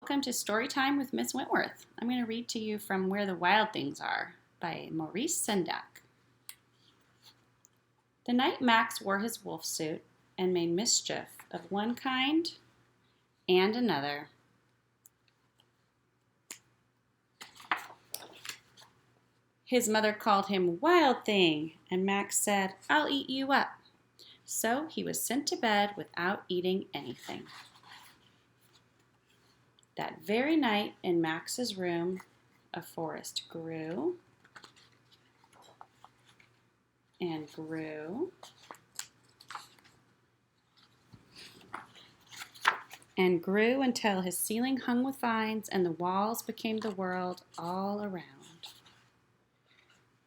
Welcome to Storytime with Miss Wentworth. I'm going to read to you from Where the Wild Things Are by Maurice Sendak. The night Max wore his wolf suit and made mischief of one kind and another. His mother called him Wild Thing, and Max said, "I'll eat you up." So he was sent to bed without eating anything. That very night in Max's room, a forest grew and grew and grew until his ceiling hung with vines and the walls became the world all around.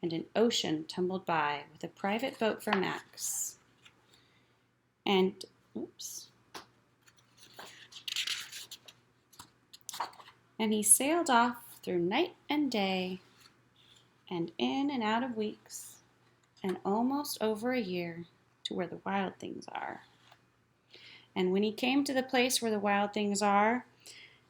And an ocean tumbled by with a private boat for Max. And he sailed off through night and day, and in and out of weeks, and almost over a year, to where the wild things are. And when he came to the place where the wild things are,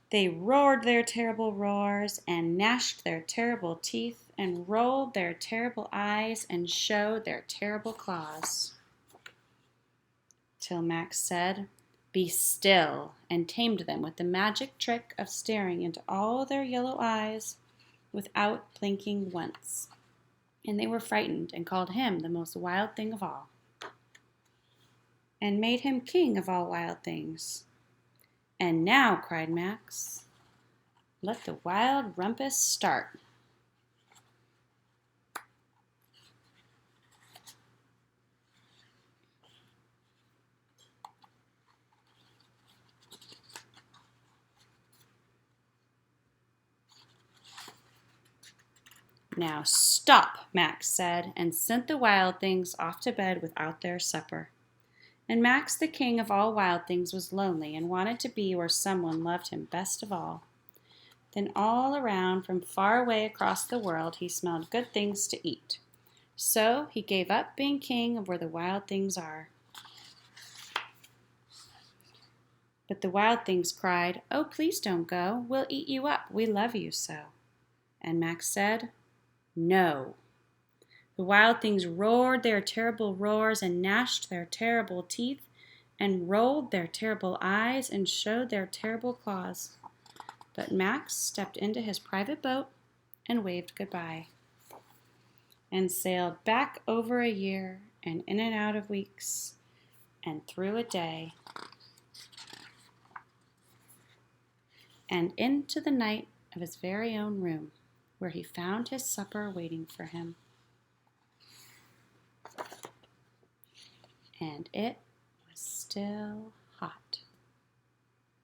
they roared their terrible roars, and gnashed their terrible teeth, and rolled their terrible eyes, and showed their terrible claws. Till Max said, "Be still," and tamed them with the magic trick of staring into all their yellow eyes without blinking once. And they were frightened and called him the most wild thing of all, and made him king of all wild things. "And now," cried Max, "let the wild rumpus start." "Now stop," Max said, and sent the wild things off to bed without their supper. And Max, the king of all wild things, was lonely and wanted to be where someone loved him best of all. Then all around, from far away across the world, he smelled good things to eat. So he gave up being king of where the wild things are. But the wild things cried, "Oh, please don't go. We'll eat you up. We love you so." And Max said, "No." The wild things roared their terrible roars and gnashed their terrible teeth and rolled their terrible eyes and showed their terrible claws. But Max stepped into his private boat and waved goodbye and sailed back over a year and in and out of weeks and through a day and into the night of his very own room, where he found his supper waiting for him. And it was still hot.